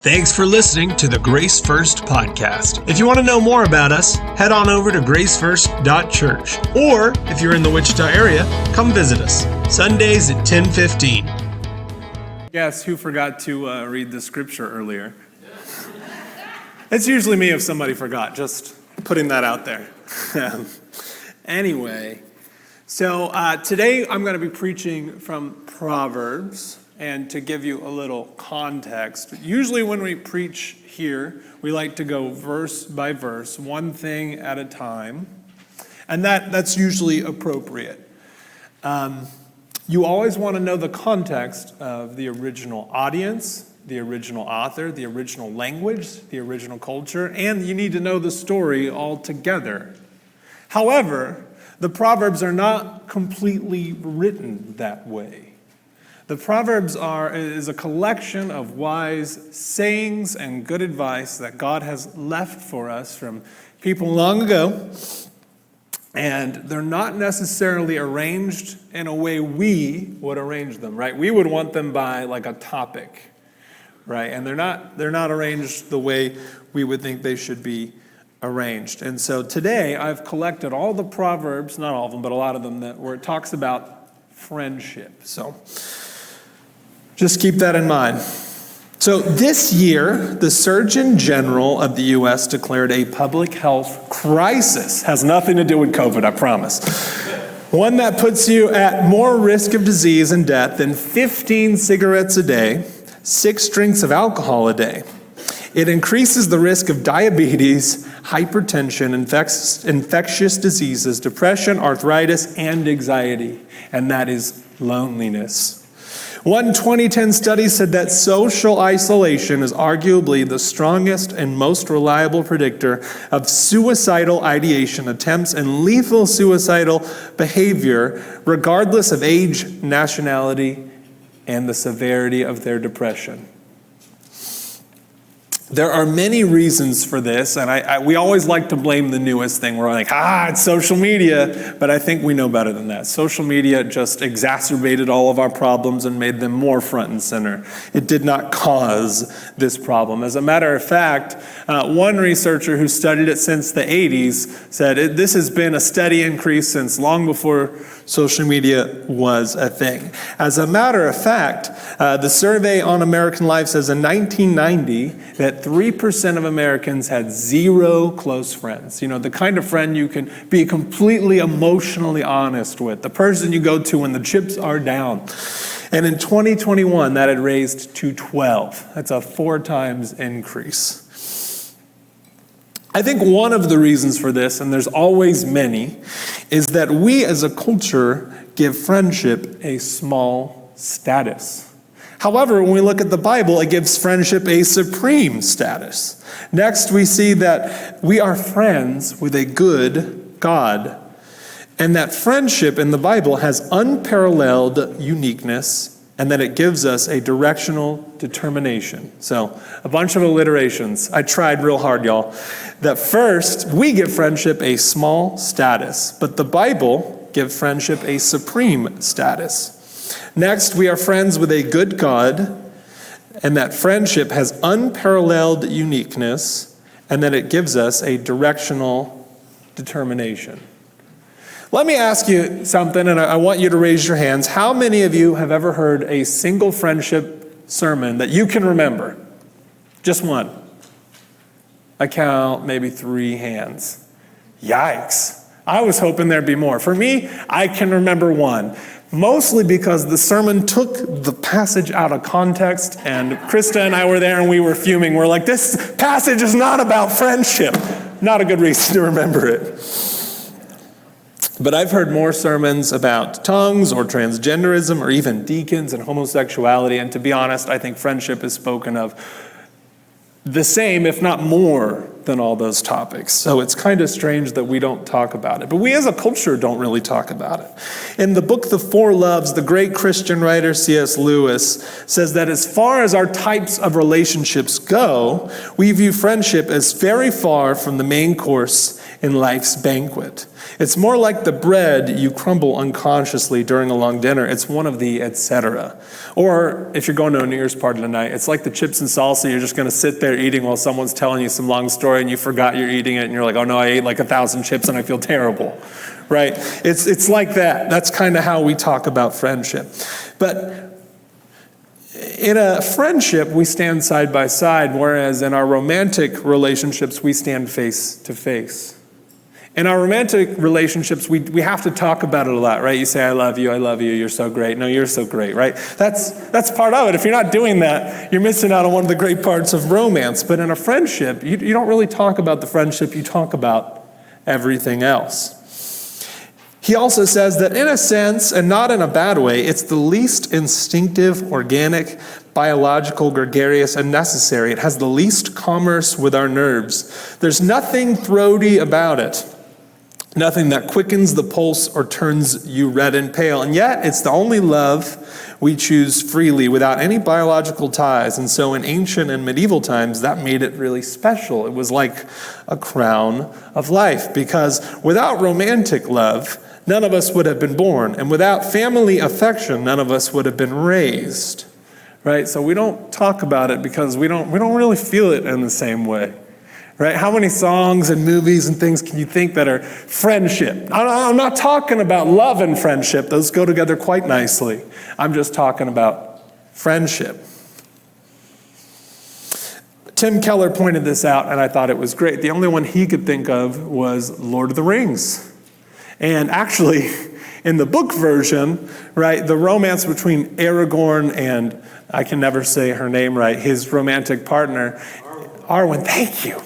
Thanks for listening to the Grace First podcast. If you want to know more about us, head on over to GraceFirst.church. Or if you're in the Wichita area, come visit us. Sundays at 10:15. Guess who forgot to read the scripture earlier? It's usually me if somebody forgot, just putting that out there. Anyway, so today I'm going to be preaching from Proverbs. And to give you a little context, usually when we preach here, we like to go verse by verse, one thing at a time, and that's usually appropriate. You always want to know the context of the original audience, the original author, the original language, the original culture, and you need to know the story all together. However, the Proverbs are not completely written that way. The Proverbs is a collection of wise sayings and good advice that God has left for us from people long ago. And they're not necessarily arranged in a way we would arrange them, right? We would want them by like a topic, right? And they're not arranged the way we would think they should be arranged. And so today I've collected all the Proverbs, not all of them, but a lot of them where it talks about friendship. So just keep that in mind. So this year, the Surgeon General of the U.S. declared a public health crisis. Has nothing to do with COVID, I promise. One that puts you at more risk of disease and death than 15 cigarettes a day, 6 drinks of alcohol a day. It increases the risk of diabetes, hypertension, infectious diseases, depression, arthritis, and anxiety. And that is loneliness. One 2010 study said that social isolation is arguably the strongest and most reliable predictor of suicidal ideation attempts and lethal suicidal behavior, regardless of age, nationality, and the severity of their depression. There are many reasons for this, and we always like to blame the newest thing. We're like, it's social media, but I think we know better than that. Social media just exacerbated all of our problems and made them more front and center. It did not cause this problem. As a matter of fact, one researcher who studied it since the 80s said this has been a steady increase since long before social media was a thing. As a matter of fact, the survey on American life says in 1990 that 3% of Americans had 0 close friends. You know, the kind of friend you can be completely emotionally honest with, the person you go to when the chips are down. And in 2021, that had raised to 12. That's a 4 times increase. I think one of the reasons for this, and there's always many, is that we as a culture give friendship a small status. However, when we look at the Bible, it gives friendship a supreme status. Next, we see that we are friends with a good God, and that friendship in the Bible has unparalleled uniqueness, and that it gives us a directional determination. So, a bunch of alliterations. I tried real hard, y'all. That first, we give friendship a small status, but the Bible gives friendship a supreme status. Next, we are friends with a good God, and that friendship has unparalleled uniqueness, and that it gives us a directional determination. Let me ask you something, and I want you to raise your hands. How many of you have ever heard a single friendship sermon that you can remember? Just one. I count maybe 3 hands. Yikes. I was hoping there'd be more. For me, I can remember one. Mostly because the sermon took the passage out of context, and Krista and I were there and we were fuming. We're like, this passage is not about friendship. Not a good reason to remember it. But I've heard more sermons about tongues or transgenderism or even deacons and homosexuality. And to be honest, I think friendship is spoken of the same, if not more, than all those topics. So it's kind of strange that we don't talk about it. But we as a culture don't really talk about it. In the book, The Four Loves, the great Christian writer C.S. Lewis says that as far as our types of relationships go, we view friendship as very far from the main course in life's banquet. It's more like the bread you crumble unconsciously during a long dinner. It's one of the etc. Or if you're going to a New Year's party tonight, it's like the chips and salsa. You're just going to sit there eating while someone's telling you some long story and you forgot you're eating it and you're like, oh no, I ate like 1,000 chips and I feel terrible, right? It's like that. That's kind of how we talk about friendship. But in a friendship, we stand side by side, whereas in our romantic relationships, we stand face to face. In our romantic relationships, we have to talk about it a lot, right? You say, I love you, you're so great. No, you're so great, right? That's part of it. If you're not doing that, you're missing out on one of the great parts of romance. But in a friendship, you don't really talk about the friendship, you talk about everything else. He also says that in a sense, and not in a bad way, it's the least instinctive, organic, biological, gregarious, and necessary. It has the least commerce with our nerves. There's nothing throaty about it. Nothing that quickens the pulse or turns you red and pale. And yet, it's the only love we choose freely without any biological ties. And so in ancient and medieval times, that made it really special. It was like a crown of life, because without romantic love, none of us would have been born. And without family affection, none of us would have been raised. Right? So we don't talk about it because we don't really feel it in the same way. Right? How many songs and movies and things can you think that are friendship? I'm not talking about love and friendship. Those go together quite nicely. I'm just talking about friendship. Tim Keller pointed this out, and I thought it was great. The only one he could think of was Lord of the Rings. And actually, in the book version, right, the romance between Aragorn and, I can never say her name right, his romantic partner, Arwen, thank you.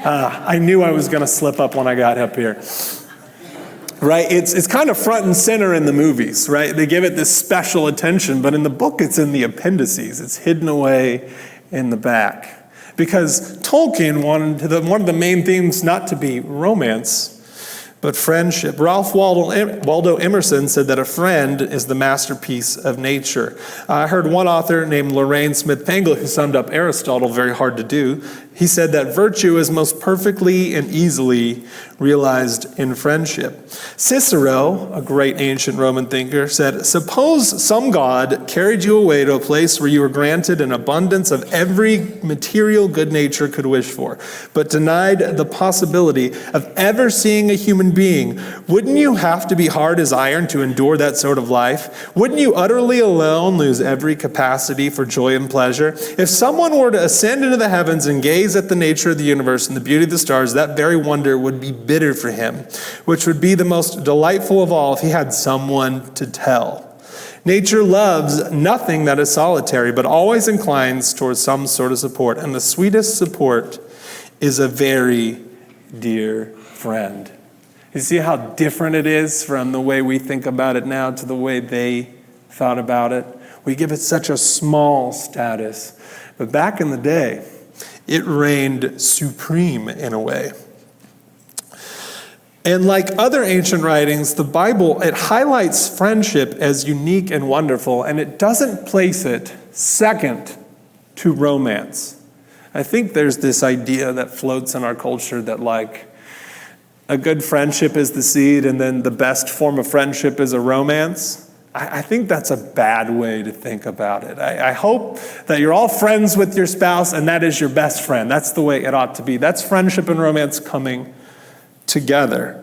I knew I was going to slip up when I got up here. Right? It's kind of front and center in the movies, right? They give it this special attention, but in the book it's in the appendices. It's hidden away in the back. Because Tolkien wanted one of the main themes not to be romance, but friendship. Ralph Waldo Emerson said that a friend is the masterpiece of nature. I heard one author named Lorraine Smith Pangler, who summed up Aristotle, very hard to do. He said that virtue is most perfectly and easily realized in friendship. Cicero, a great ancient Roman thinker, said, suppose some god carried you away to a place where you were granted an abundance of every material good nature could wish for, but denied the possibility of ever seeing a human being. Wouldn't you have to be hard as iron to endure that sort of life? Wouldn't you utterly alone lose every capacity for joy and pleasure? If someone were to ascend into the heavens and gaze at the nature of the universe and the beauty of the stars, that very wonder would be bitter for him, which would be the most delightful of all if he had someone to tell. Nature loves nothing that is solitary, but always inclines towards some sort of support, and the sweetest support is a very dear friend. You see how different it is from the way we think about it now to the way they thought about it? We give it such a small status. But back in the day, it reigned supreme in a way. And like other ancient writings, the Bible, it highlights friendship as unique and wonderful, and it doesn't place it second to romance. I think there's this idea that floats in our culture that like a good friendship is the seed and then the best form of friendship is a romance. I think that's a bad way to think about it. I hope that you're all friends with your spouse and that is your best friend. That's the way it ought to be. That's friendship and romance coming together.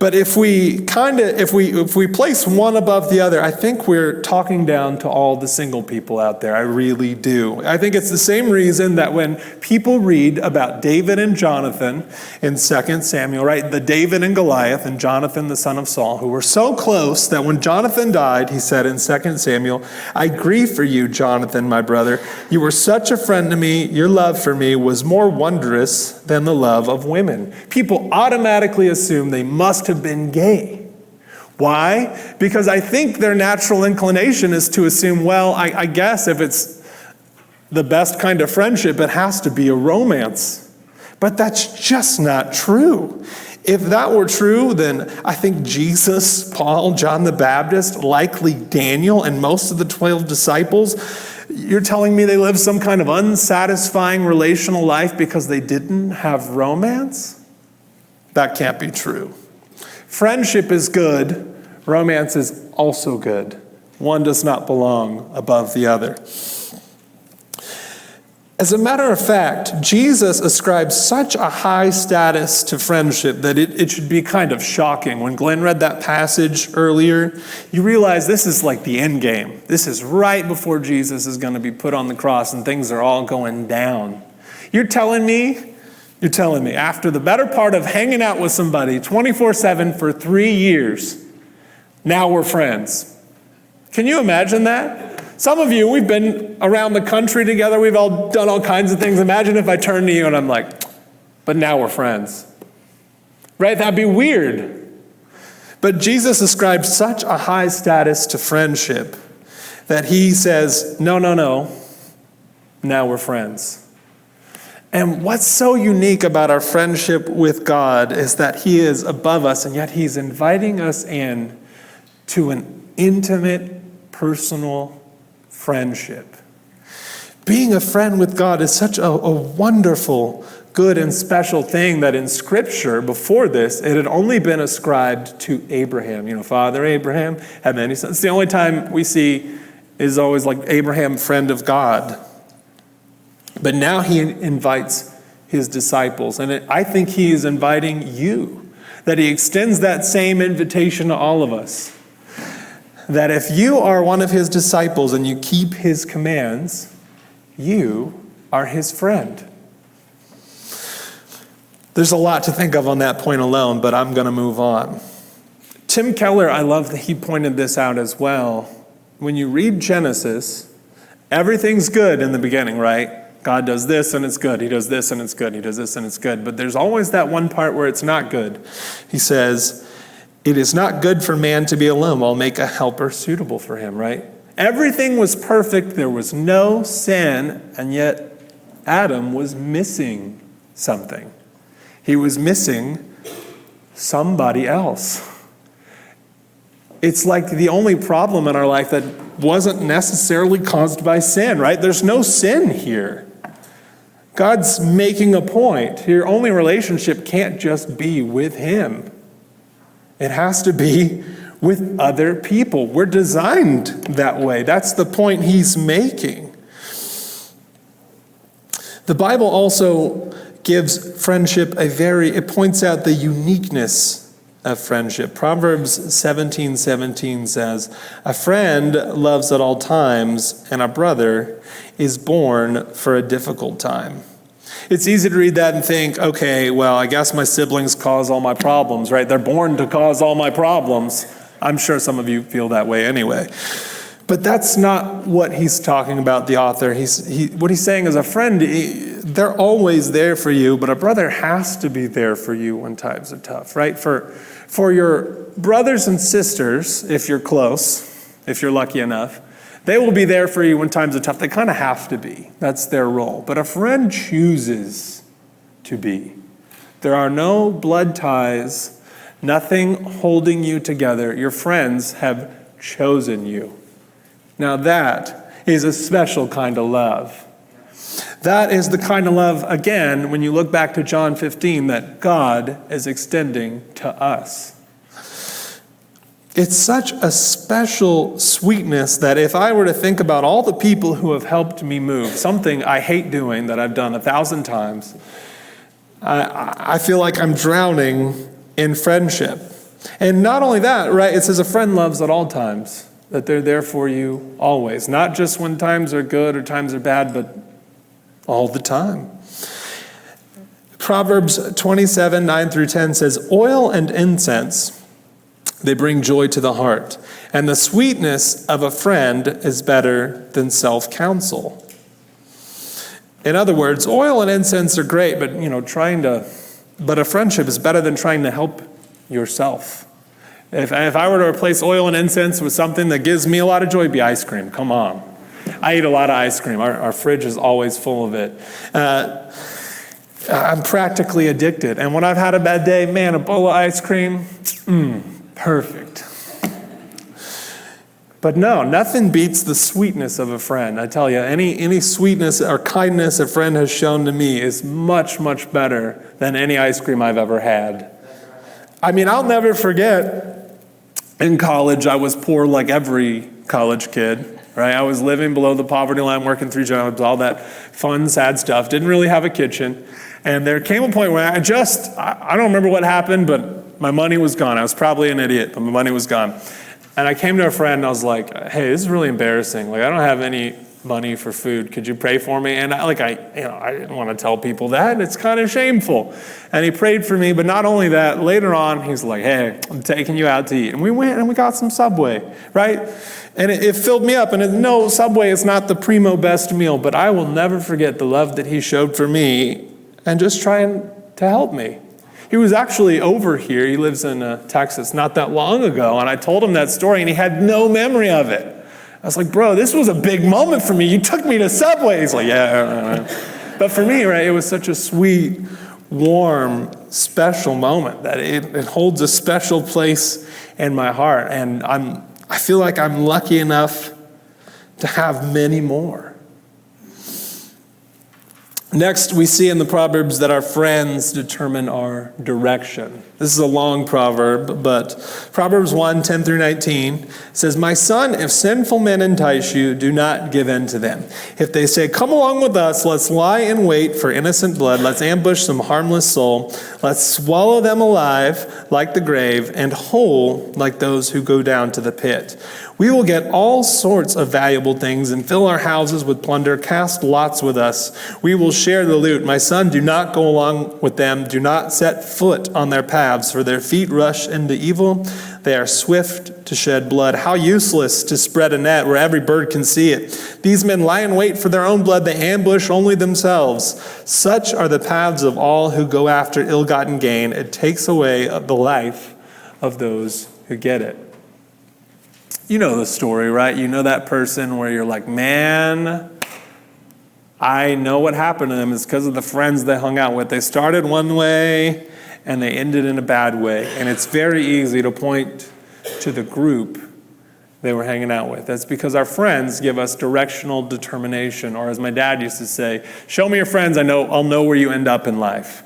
But if we place one above the other, I think we're talking down to all the single people out there. I really do. I think it's the same reason that when people read about David and Jonathan in 2 Samuel, right? The David and Goliath and Jonathan, the son of Saul, who were so close that when Jonathan died, he said in 2 Samuel, I grieve for you, Jonathan, my brother. You were such a friend to me. Your love for me was more wondrous than the love of women. People automatically assume they must have been gay. Why? Because I think their natural inclination is to assume, well, I guess if it's the best kind of friendship, it has to be a romance. But that's just not true. If that were true, then I think Jesus, Paul, John the Baptist, likely Daniel, and most of the 12 disciples, you're telling me they lived some kind of unsatisfying relational life because they didn't have romance? That can't be true. Friendship is good. Romance is also good. One does not belong above the other. As a matter of fact, Jesus ascribes such a high status to friendship that it should be kind of shocking. When Glenn read that passage earlier, you realize this is like the end game. This is right before Jesus is going to be put on the cross and things are all going down. You're telling me, after the better part of hanging out with somebody 24/7 for 3 years, now we're friends. Can you imagine that? Some of you, we've been around the country together. We've all done all kinds of things. Imagine if I turn to you and I'm like, but now we're friends. Right? That'd be weird. But Jesus ascribes such a high status to friendship that he says, no. Now we're friends. And what's so unique about our friendship with God is that he is above us, and yet he's inviting us in to an intimate, personal friendship. Being a friend with God is such a wonderful, good, and special thing that in Scripture, before this, it had only been ascribed to Abraham. Father Abraham had many sons. It's the only time we see is always like Abraham, friend of God. But now he invites his disciples, and I think he is inviting you, that he extends that same invitation to all of us. That if you are one of his disciples and you keep his commands, you are his friend. There's a lot to think of on that point alone, but I'm going to move on. Tim Keller, I love that he pointed this out as well. When you read Genesis, everything's good in the beginning, right? God does this and it's good. He does this and it's good. He does this and it's good. But there's always that one part where it's not good. He says, it is not good for man to be alone. I'll make a helper suitable for him, right? Everything was perfect. There was no sin. And yet Adam was missing something. He was missing somebody else. It's like the only problem in our life that wasn't necessarily caused by sin, right? There's no sin here. God's making a point. Your only relationship can't just be with him. It has to be with other people. We're designed that way. That's the point he's making. The Bible also gives friendship it points out the uniqueness of friendship. Proverbs 17:17 says, a friend loves at all times, and a brother is born for a difficult time. It's easy to read that and think, okay, well, I guess my siblings cause all my problems, right? They're born to cause all my problems. I'm sure some of you feel that way anyway. But that's not what he's talking about, the author. What he's saying is a friend, they're always there for you, but a brother has to be there for you when times are tough, right? For your brothers and sisters, if you're close, if you're lucky enough, they will be there for you when times are tough. They kind of have to be. That's their role. But a friend chooses to be. There are no blood ties, nothing holding you together. Your friends have chosen you. Now that is a special kind of love. That is the kind of love, again, when you look back to John 15, that God is extending to us. It's such a special sweetness that if I were to think about all the people who have helped me move, something I hate doing that I've done 1,000 times, I feel like I'm drowning in friendship. And not only that, right, it says a friend loves at all times, that they're there for you always. Not just when times are good or times are bad, but all the time. Proverbs 27:9-10 says, oil and incense, they bring joy to the heart, and the sweetness of a friend is better than self-counsel. In other words, oil and incense are great, but but a friendship is better than trying to help yourself. If I were to replace oil and incense with something that gives me a lot of joy, it'd be ice cream. Come on. I eat a lot of ice cream. Our fridge is always full of it. I'm practically addicted. And when I've had a bad day, man, a bowl of ice cream, perfect. But no, nothing beats the sweetness of a friend. I tell you, any sweetness or kindness a friend has shown to me is much, much better than any ice cream I've ever had. I mean, I'll never forget, in college, I was poor like every college kid, right? I was living below the poverty line, working 3 jobs, all that fun, sad stuff. Didn't really have a kitchen. And there came a point where I don't remember what happened, but my money was gone. I was probably an idiot, but my money was gone. And I came to a friend and I was like, hey, this is really embarrassing. Like, I don't have any money for food. Could you pray for me? And I didn't want to tell people that. It's kind of shameful. And he prayed for me, but not only that, later on, he's like, hey, I'm taking you out to eat. And we went and we got some Subway, right? And it filled me up. And no, Subway is not the primo best meal, but I will never forget the love that he showed for me and just trying to help me. He was actually over here. He lives in Texas not that long ago. And I told him that story, and he had no memory of it. I was like, bro, this was a big moment for me. You took me to Subway. He's like, yeah. But for me, right, it was such a sweet, warm, special moment that it holds a special place in my heart. And I feel like I'm lucky enough to have many more. Next, we see in the Proverbs that our friends determine our direction. This is a long proverb, but Proverbs 1, 10 through 19 says, my son, if sinful men entice you, do not give in to them. If they say, come along with us, let's lie in wait for innocent blood, let's ambush some harmless soul, let's swallow them alive like the grave, and whole like those who go down to the pit. We will get all sorts of valuable things and fill our houses with plunder. Cast lots with us. We will share the loot. My son, do not go along with them. Do not set foot on their paths, for their feet rush into evil. They are swift to shed blood. How useless to spread a net where every bird can see it. These men lie in wait for their own blood. They ambush only themselves. Such are the paths of all who go after ill-gotten gain. It takes away the life of those who get it. You know the story, right? You know that person where you're like, man, I know what happened to them. It's because of the friends they hung out with. They started one way and they ended in a bad way. And it's very easy to point to the group they were hanging out with. That's because our friends give us directional determination. Or as my dad used to say, show me your friends, I'll know where you end up in life.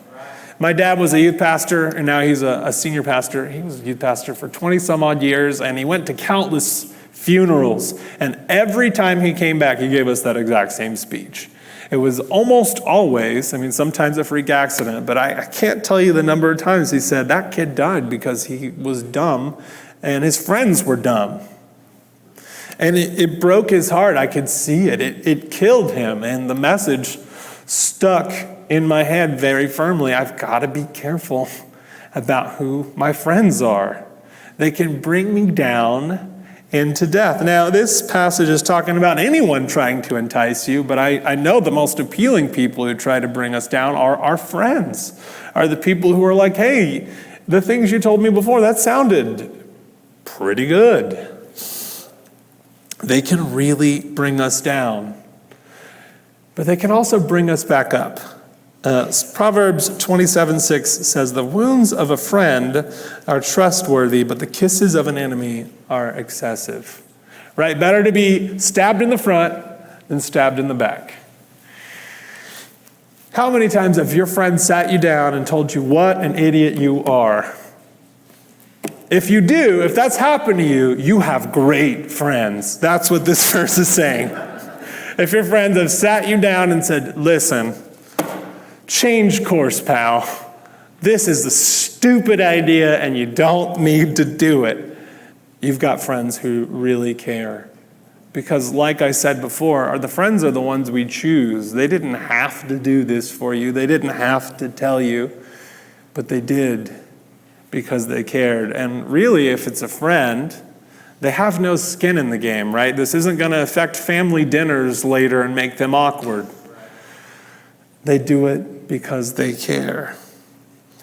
My dad was a youth pastor, and now he's a senior pastor. He was a youth pastor for 20 some odd years, and he went to countless funerals. And every time he came back, he gave us that exact same speech. It was almost always, sometimes a freak accident, but I can't tell you the number of times he said, that kid died because he was dumb, and his friends were dumb. And it broke his heart. I could see it. It killed him, and the message stuck in my head very firmly. I've got to be careful about who my friends are. They can bring me down into death. Now, this passage is talking about anyone trying to entice you, but I know the most appealing people who try to bring us down are our friends, are the people who are like, hey, the things you told me before, that sounded pretty good. They can really bring us down, but they can also bring us back up. Proverbs 27:6 says, the wounds of a friend are trustworthy, but the kisses of an enemy are excessive. Right? Better to be stabbed in the front than stabbed in the back. How many times have your friends sat you down and told you what an idiot you are? If you do, if that's happened to you, you have great friends. That's what this verse is saying. If your friends have sat you down and said, listen, change course, pal. This is the stupid idea and you don't need to do it. You've got friends who really care. Because like I said before, the friends are the ones we choose. They didn't have to do this for you. They didn't have to tell you, but they did because they cared. And really, if it's a friend, they have no skin in the game, right? This isn't going to affect family dinners later and make them awkward. They do it because they care.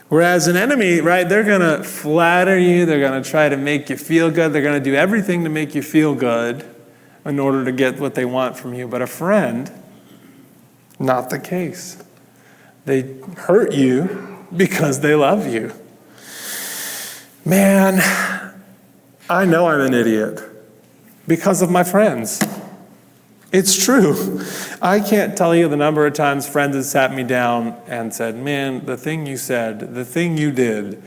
Whereas an enemy, right, they're going to flatter you. They're going to try to make you feel good. They're going to do everything to make you feel good in order to get what they want from you. But a friend, not the case. They hurt you because they love you. Man, I know I'm an idiot because of my friends. It's true. I can't tell you the number of times friends have sat me down and said, man, the thing you said, the thing you did,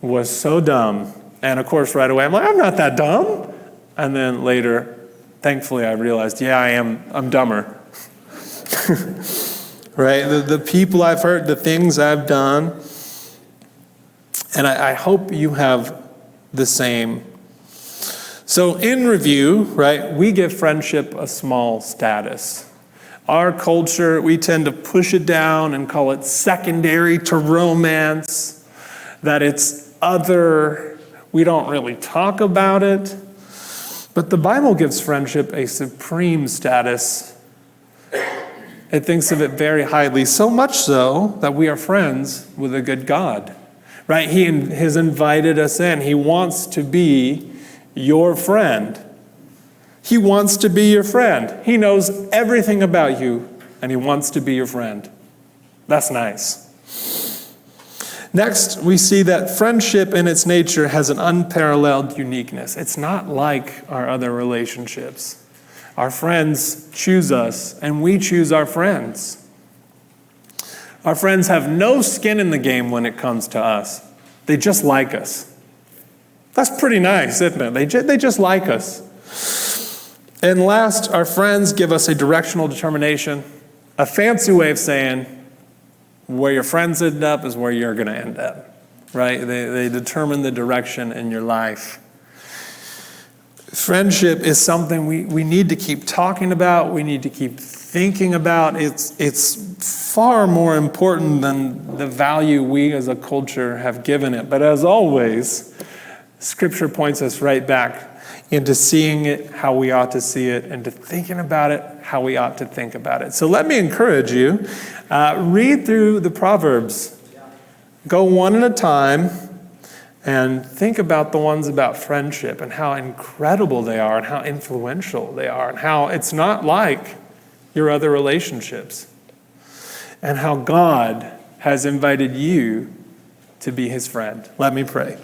was so dumb. And of course, right away, I'm like, I'm not that dumb. And then later, thankfully, I realized, yeah, I'm dumber. Right? The people I've hurt, the things I've done. And I hope you have the same. So in review, right, we give friendship a small status. Our culture, we tend to push it down and call it secondary to romance, that it's other. We don't really talk about it. But the Bible gives friendship a supreme status. It thinks of it very highly, so much so that we are friends with a good God. Right? He has invited us in. He wants to be your friend. He wants to be your friend. He knows everything about you, and he wants to be your friend. That's nice. Next, we see that friendship in its nature has an unparalleled uniqueness. It's not like our other relationships. Our friends choose us, and we choose our friends. Our friends have no skin in the game when it comes to us. They just like us. That's pretty nice, isn't it? They just like us. And last, our friends give us a directional determination, a fancy way of saying, where your friends end up is where you're going to end up, right? They determine the direction in your life. Friendship is something we need to keep talking about. We need to keep thinking about. It's far more important than the value we as a culture have given it. But as always, Scripture points us right back into seeing it how we ought to see it, and to thinking about it how we ought to think about it. So let me encourage you, read through the Proverbs. Go one at a time and think about the ones about friendship and how incredible they are and how influential they are and how it's not like your other relationships, and how God has invited you to be his friend. Let me pray.